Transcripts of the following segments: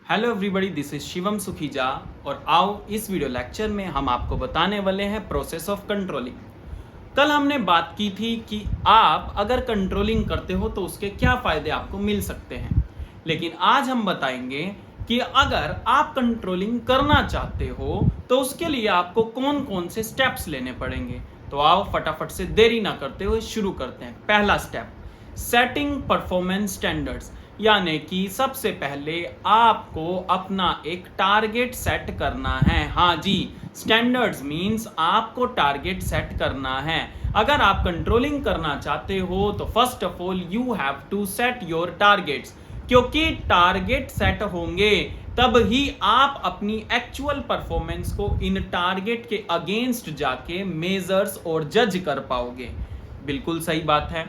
Hello everybody, this is Shivam Sukhija और आओ इस वीडियो लेक्चर में हम आपको बताने वाले हैं प्रोसेस ऑफ कंट्रोलिंग। कल हमने बात की थी कि आप अगर कंट्रोलिंग करते हो तो उसके क्या फायदे आपको मिल सकते हैं, लेकिन आज हम बताएंगे कि अगर आप कंट्रोलिंग करना चाहते हो तो उसके लिए आपको कौन कौन से स्टेप्स लेने पड़ेंगे। तो आओ फटाफट से देरी ना करते हुए शुरू करते हैं। पहला स्टेप, सेटिंग परफॉर्मेंस स्टैंडर्ड्स, यानी कि सबसे पहले आपको अपना एक टारगेट सेट करना है। हाँ जी, स्टैंडर्ड्स मींस आपको टारगेट सेट करना है। अगर आप कंट्रोलिंग करना चाहते हो तो first of all you have to set your targets, क्योंकि टारगेट सेट होंगे तब ही आप अपनी एक्चुअल परफॉर्मेंस को इन टारगेट के अगेंस्ट जाके मेजर्स और जज कर पाओगे। बिल्कुल सही बात है।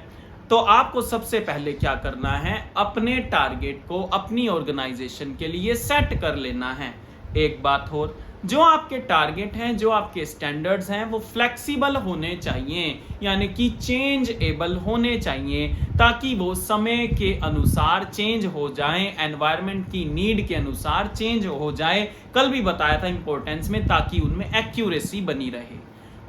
तो आपको सबसे पहले क्या करना है, अपने टारगेट को अपनी ऑर्गेनाइजेशन के लिए सेट कर लेना है। एक बात और, जो आपके टारगेट हैं, जो आपके स्टैंडर्ड्स हैं, वो फ्लेक्सिबल होने चाहिए, यानी कि चेंजेबल होने चाहिए, ताकि वो समय के अनुसार चेंज हो जाएं, एनवायरनमेंट की नीड के अनुसार चेंज हो जाए। कल भी बताया था इंपॉर्टेंस में, ताकि उनमें एक्यूरेसी बनी रहे।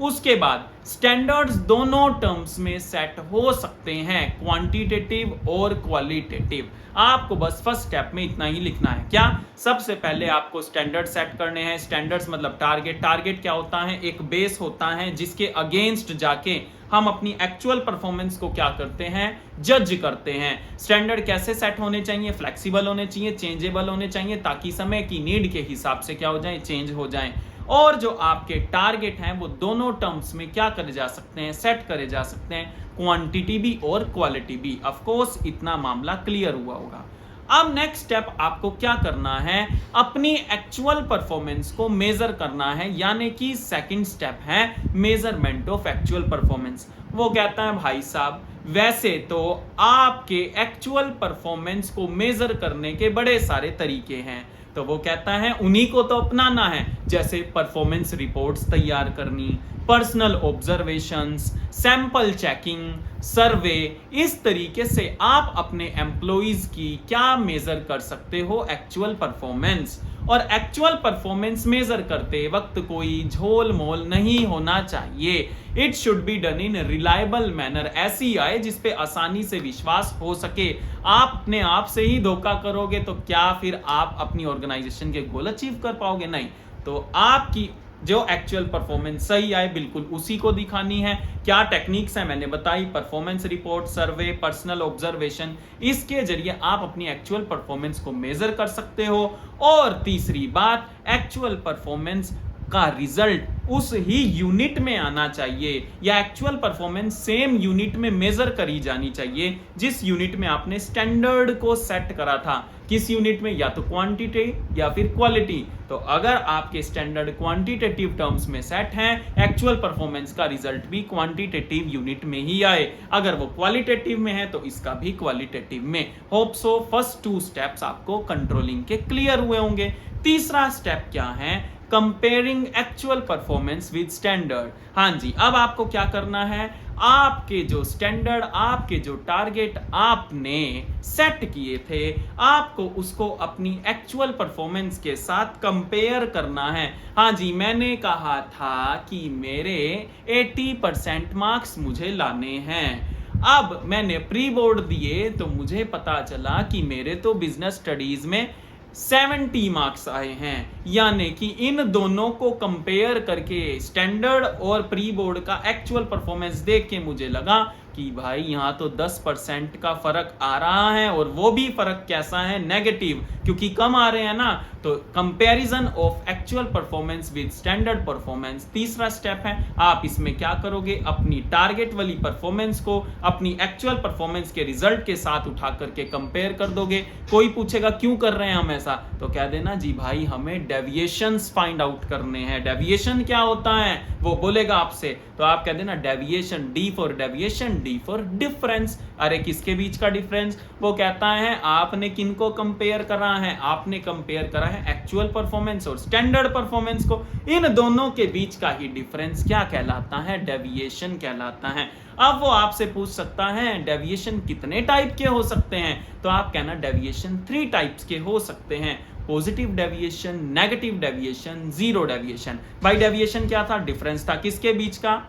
उसके बाद स्टैंडर्ड्स दोनों टर्म्स में सेट हो सकते हैं, क्वांटिटेटिव और क्वालिटेटिव। आपको बस फर्स्ट स्टेप में इतना ही लिखना है। क्या? सबसे पहले आपको स्टैंडर्ड सेट करने हैं। स्टैंडर्ड्स मतलब टारगेट। टारगेट क्या होता है? एक बेस होता है जिसके अगेंस्ट जाके हम अपनी एक्चुअल परफॉर्मेंस को क्या करते हैं, जज करते हैं। स्टैंडर्ड कैसे सेट होने चाहिए? फ्लेक्सिबल होने चाहिए, चेंजेबल होने चाहिए, ताकि समय की नीड के हिसाब से क्या हो जाए, चेंज हो जाए। और जो आपके टारगेट हैं वो दोनों टर्म्स में क्या करे जा सकते हैं, सेट करे जा सकते हैं, क्वांटिटी भी और क्वालिटी भी। ऑफ कोर्स इतना मामला क्लियर हुआ होगा। अब नेक्स्ट स्टेप आपको क्या करना है, अपनी एक्चुअल परफॉर्मेंस को मेजर करना है, यानी कि सेकंड स्टेप है मेजरमेंट ऑफ एक्चुअल परफॉर्मेंस। वो कहता है भाई साहब, वैसे तो आपके एक्चुअल परफॉर्मेंस को मेजर करने के बड़े सारे तरीके हैं, तो वो कहता है उन्हीं को तो अपनाना है, जैसे परफॉर्मेंस रिपोर्ट्स तैयार करनी, पर्सनल ऑब्जर्वेशंस, सैंपल चेकिंग, सर्वे। इस तरीके से आप अपने एम्प्लॉइज की क्या मेजर कर सकते हो, एक्चुअल परफॉर्मेंस। और एक्चुअल परफॉर्मेंस मेजर करते वक्त कोई झोल मोल नहीं होना चाहिए। It should be done in reliable manner, ऐसी आए जिसपे आसानी से विश्वास हो सके। आप अपने आप से ही धोखा करोगे तो क्या फिर आप अपनी ऑर्गेनाइजेशन के गोल अचीव कर पाओगे? नहीं। तो आपकी जो एक्चुअल परफॉर्मेंस सही आए, बिल्कुल उसी को दिखानी है। क्या टेक्निक्स है मैंने बताई, परफॉर्मेंस रिपोर्ट, सर्वे, पर्सनल ऑब्जर्वेशन। इसके जरिए आप अपनी एक्चुअल परफॉर्मेंस को मेजर कर सकते हो। और तीसरी बात, एक्चुअल परफॉर्मेंस का रिजल्ट उस ही यूनिट में आना चाहिए, या एक्चुअल परफॉर्मेंस सेम यूनिट में मेजर करी जानी चाहिए जिस यूनिट में आपने स्टैंडर्ड को सेट करा था। किस यूनिट में? या तो क्वांटिटी या फिर क्वालिटी। तो अगर आपके स्टैंडर्ड क्वांटिटेटिव टर्म्स में सेट हैं, एक्चुअल परफॉर्मेंस का रिजल्ट भी क्वांटिटेटिव यूनिट में ही आए। अगर वो क्वालिटेटिव में है तो इसका भी क्वालिटेटिव में। होप सो फर्स्ट 2 स्टेप्स आपको कंट्रोलिंग के क्लियर हुए होंगे। तीसरा स्टेप क्या है? Comparing actual performance with standard. हाँ जी, अब आपको क्या करना है, आपके जो स्टैंडर्ड, आपके जो टारगेट आपने सेट किए थे, आपको उसको अपनी एक्चुअल परफॉर्मेंस के साथ कंपेयर करना है। हाँ जी, मैंने कहा था कि मेरे 80% मार्क्स मुझे लाने हैं। अब मैंने प्री बोर्ड दिए तो मुझे पता चला कि मेरे तो बिजनेस स्टडीज में 70 मार्क्स आए हैं, यानी कि इन दोनों को कंपेयर करके स्टैंडर्ड और प्री बोर्ड का एक्चुअल परफॉर्मेंस देख के मुझे लगा कि भाई यहाँ तो 10% का फर्क आ रहा है, और वो भी फर्क कैसा है, नेगेटिव, क्योंकि कम आ रहे हैं ना। तो comparison of actual performance with standard performance तीसरा स्टेप है। आप इसमें क्या करोगे, अपनी टारगेट वाली परफॉर्मेंस को अपनी एक्चुअल परफॉर्मेंस के रिजल्ट के साथ उठा करके कंपेयर कर दोगे। कोई पूछेगा क्यों कर रहे हैं हम ऐसा, तो कह देना जी भाई हमें डेविएशंस फाइंड आउट करने हैं। डेविएशन क्या होता है वो बोलेगा आपसे, तो आप कह देना deviation, D for deviation, D for difference. अरे किसके बीच का डिफरेंस? वो कहता है आपने किनको कंपेयर करा है, आपने कंपेयर करा है एक्चुअल परफॉर्मेंस और स्टैंडर्ड परफॉर्मेंस को। इन दोनों के बीच का ही डिफरेंस क्या कहलाता है, डेविएशन कहलाता है। अब वो आपसे पूछ सकता है डेविएशन कितने टाइप के हो सकते हैं, तो आप कहना डेविएशन 3 टाइप्स के हो सकते हैं। Positive deviation, negative deviation, zero deviation. भाई डेविएशन क्या था? डिफरेंस था किसके बीच का?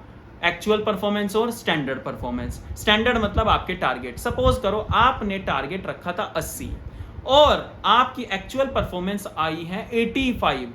एक्चुअल परफॉर्मेंस और स्टैंडर्ड परफॉर्मेंस। स्टैंडर्ड मतलब आपके टारगेट। सपोज करो आपने टारगेट रखा था 80 और आपकी एक्चुअल परफॉर्मेंस आई है 85,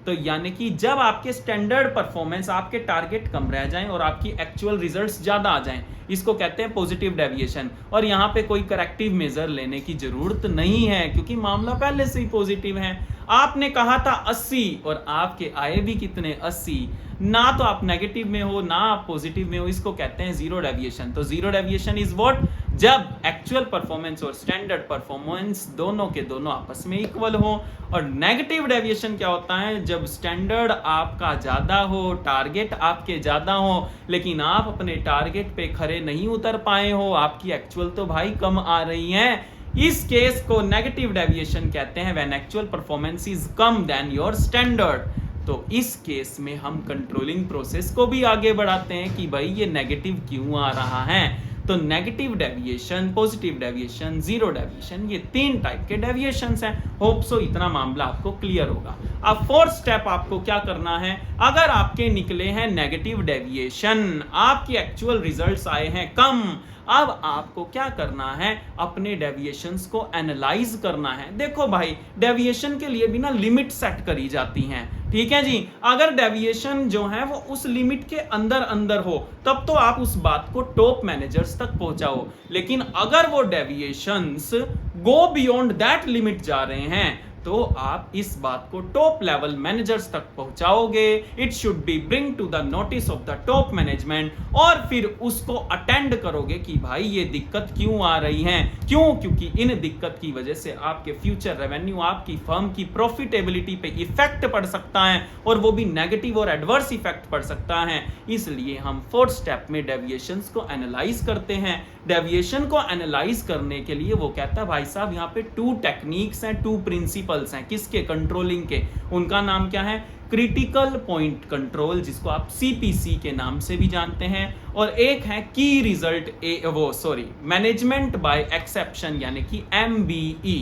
तो यानी कि जब आपके स्टैंडर्ड परफॉर्मेंस, आपके टारगेट कम रह जाएं और आपकी एक्चुअल रिजल्ट्स ज्यादा आ जाएं, इसको कहते हैं पॉजिटिव डेविएशन। और यहां पे कोई करेक्टिव मेजर लेने की जरूरत नहीं है क्योंकि मामला पहले से ही पॉजिटिव है। आपने कहा था 80 और आपके आए भी कितने? 80। ना तो आप नेगेटिव में हो ना आप पॉजिटिव में हो, इसको कहते हैं जीरो डेविएशन। तो जीरो डेविएशन इज व्हाट? जब एक्चुअल परफॉर्मेंस और स्टैंडर्ड परफॉर्मेंस दोनों के दोनों आपस में इक्वल हो। और नेगेटिव डेविएशन क्या होता है? जब स्टैंडर्ड आपका ज्यादा हो, टारगेट आपके ज्यादा हो, लेकिन आप अपने टारगेट पे खरे नहीं उतर पाए हो, आपकी एक्चुअल तो भाई कम आ रही है। इस केस को नेगेटिव डेविएशन कहते हैं व्हेन एक्चुअल परफॉर्मेंस इज कम देन योर स्टैंडर्ड। तो इस केस में हम कंट्रोलिंग प्रोसेस को भी आगे बढ़ाते हैं कि भाई ये नेगेटिव क्यों आ रहा है। तो negative deviation, positive deviation, zero deviation, ये 3 टाइप के डेविएशंस हैं। होप सो इतना मामला आपको क्लियर होगा। अब फोर्थ स्टेप आपको क्या करना है? अगर आपके निकले हैं नेगेटिव डेविएशन, आपकी एक्चुअल रिजल्ट्स आए हैं कम, अब आपको क्या करना है? अपने डेविएशंस को एनालाइज करना है। देखो भाई, डेविएशन के लिए भी ना लिमिट सेट करी जाती हैं, ठीक है जी। अगर डेविएशन जो है वो उस लिमिट के अंदर अंदर हो तब तो आप उस बात को टॉप मैनेजर्स तक पहुंचाओ, लेकिन अगर वो deviations go beyond that limit जा रहे हैं तो आप इस बात को टॉप लेवल मैनेजर्स तक पहुंचाओगे। It should be bring to the notice of the top management, और फिर उसको अटेंड करोगे कि भाई ये दिक्कत क्यों आ रही है। क्यों? क्योंकि इन दिक्कत की वजह से आपके फ्यूचर रेवेन्यू, आपकी फर्म की प्रॉफिटेबिलिटी पे इफेक्ट पड़ सकता है, और वो भी नेगेटिव और एडवर्स इफेक्ट पड़ सकता है। इसलिए हम फोर्थ स्टेप में डेविएशंस को एनालाइज करते हैं। डेविएशन को एनालाइज करने के लिए वो कहता है भाई साहब यहाँ पे 2 टेक्निक्स हैं, 2 प्रिंसिपल्स हैं। किसके? कंट्रोलिंग के। उनका नाम क्या है? क्रिटिकल पॉइंट कंट्रोल, जिसको आप CPC के नाम से भी जानते हैं, और एक है की रिजल्ट मैनेजमेंट बाय एक्सेप्शन यानी कि MBE।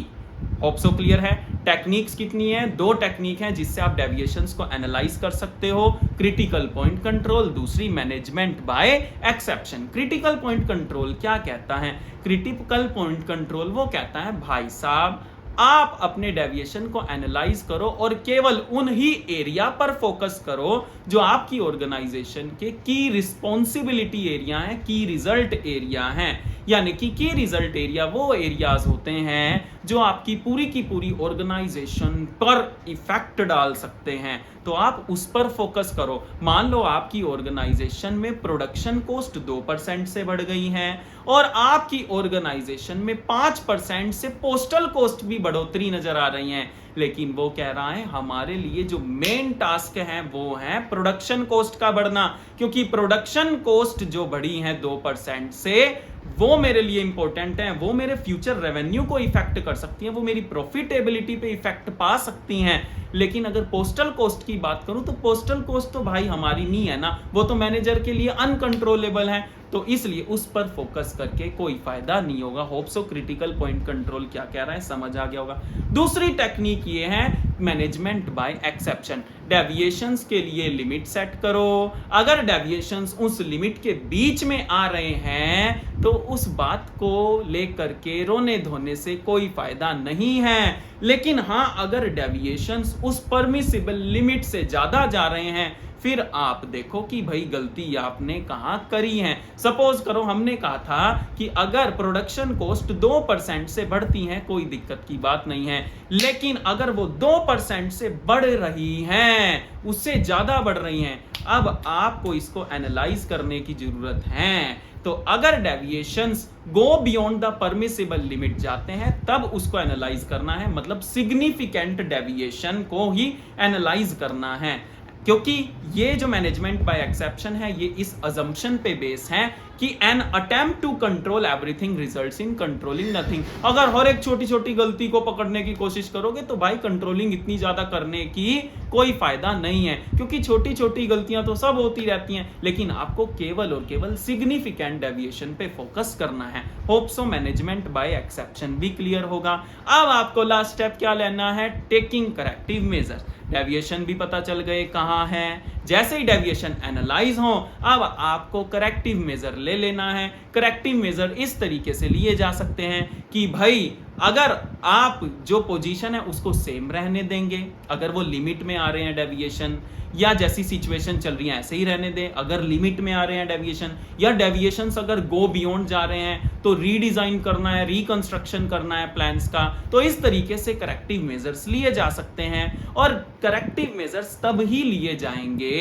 होप सो क्लियर है। टेक्निक्स कितनी है? 2 टेक्निक है जिससे आप डेविएशंस को एनालाइज कर सकते हो। क्रिटिकल पॉइंट कंट्रोल, दूसरी management by exception. Critical point control क्या कहता है? क्रिटिकल पॉइंट कंट्रोल वो कहता है भाई साहब आप अपने डेविएशन को एनालाइज करो और केवल उन ही एरिया पर फोकस करो जो आपकी ऑर्गेनाइजेशन के की रिस्पॉन्सिबिलिटी एरिया है, की रिजल्ट एरिया है। यानी कि की रिजल्ट एरिया वो एरियाज होते हैं जो आपकी की पूरी ऑर्गेनाइजेशन पर इफेक्ट डाल सकते हैं, तो आप उस पर फोकस करो। मान लो आपकी ऑर्गेनाइजेशन में प्रोडक्शन कॉस्ट 2% से बढ़ गई है और आपकी ऑर्गेनाइजेशन में 5% से पोस्टल कॉस्ट भी बढ़ोतरी नजर आ रही है, लेकिन वो कह रहा है हमारे लिए जो मेन टास्क है वो है प्रोडक्शन कॉस्ट का बढ़ना, क्योंकि प्रोडक्शन कॉस्ट जो बढ़ी है 2% से वो मेरे लिए इंपॉर्टेंट है, वो मेरे फ्यूचर रेवेन्यू को इफेक्ट कर सकती है, वो मेरी प्रॉफिटेबिलिटी पे इफेक्ट पा सकती हैं। लेकिन अगर पोस्टल कॉस्ट की बात करूं तो पोस्टल कॉस्ट तो भाई हमारी नहीं है ना, वो तो मैनेजर के लिए अनकंट्रोलेबल है, तो इसलिए उस पर फोकस करके कोई फायदा नहीं होगा। Hope so critical point control क्या कह रहा है समझ आ गया होगा। दूसरी टेक्निक ये है मैनेजमेंट बाय एक्सेप्शन। डेविएशंस के लिए लिमिट सेट करो, अगर डेविएशंस उस लिमिट के बीच में आ रहे हैं तो उस बात को लेकर के रोने धोने से कोई फायदा नहीं है। लेकिन हां, अगर डेविएशंस उस परमिसिबल लिमिट से ज्यादा जा रहे हैं फिर आप देखो कि भाई गलती आपने कहां करी है। सपोज करो हमने कहा था कि अगर प्रोडक्शन कॉस्ट 2% से बढ़ती है कोई दिक्कत की बात नहीं है, लेकिन अगर वो 2% से बढ़ रही हैं, उससे ज्यादा बढ़ रही हैं, अब आपको इसको एनालाइज करने की जरूरत है। तो अगर deviations go beyond the permissible limit जाते हैं तब उसको एनालाइज करना है, मतलब सिग्निफिकेंट डेविएशन को ही एनालाइज करना है। क्योंकि ये जो मैनेजमेंट बाय एक्सेप्शन है ये इस अजम्पशन पे बेस है कि an attempt to control everything results in controlling nothing. अगर हर एक छोटी छोटी गलती को पकड़ने की कोशिश करोगे तो भाई कंट्रोलिंग इतनी ज्यादा करने की कोई फायदा नहीं है, क्योंकि छोटी छोटी गलतियां तो सब होती रहती हैं, लेकिन आपको केवल और केवल सिग्निफिकेंट डेविएशन पे फोकस करना है। Hope so management by exception भी क्लियर होगा। अब आपको लास्ट स्टेप क्या लेना है, टेकिंग करेक्टिव मेजर्स। डेविएशन भी पता चल गए कहां है, जैसे ही डेविएशन एनालाइज हो अब आपको करेक्टिव मेजर ले लेना है। करेक्टिव मेजर इस तरीके से लिए जा सकते हैं कि भाई अगर आप जो पोजीशन है उसको सेम रहने देंगे, अगर वो लिमिट में आ रहे हैं डेविएशन, या जैसी सिचुएशन चल रही है ऐसे ही रहने दें अगर लिमिट में आ रहे हैं डेविएशन, या डेविएशंस अगर गो बियॉन्ड जा रहे हैं तो रीडिजाइन करना है, रिकंस्ट्रक्शन करना है प्लान्स का। तो इस तरीके से करेक्टिव मेजर्स लिए जा सकते हैं, और करेक्टिव मेजर्स तब ही लिए जाएंगे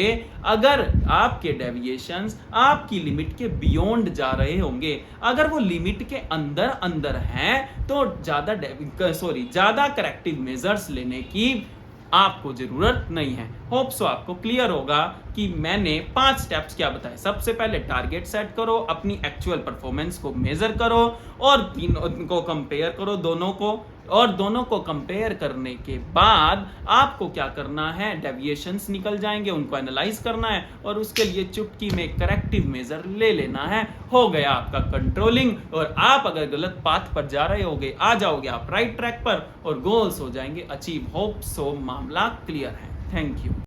अगर आपके डेविएशंस आपकी लिमिट के बियॉन्ड जा रहे होंगे। अगर वो लिमिट के अंदर अंदर हैं तो ज्यादा करेक्टिव मेजर्स लेने की आपको जरूरत नहीं है। होप सो आपको क्लियर होगा कि मैंने 5 स्टेप्स क्या बताए। सबसे पहले टारगेट सेट करो, अपनी एक्चुअल परफॉर्मेंस को मेजर करो और तीनों को कंपेयर करो, दोनों को कंपेयर करने के बाद आपको क्या करना है, डेविएशंस निकल जाएंगे, उनको एनालाइज करना है और उसके लिए चुटकी में करेक्टिव मेजर ले लेना है। हो गया आपका कंट्रोलिंग, और आप अगर गलत पाथ पर जा रहे होगे आ जाओगे आप राइट ट्रैक पर और गोल्स हो जाएंगे अचीव। होप सो मामला क्लियर है। Thank you.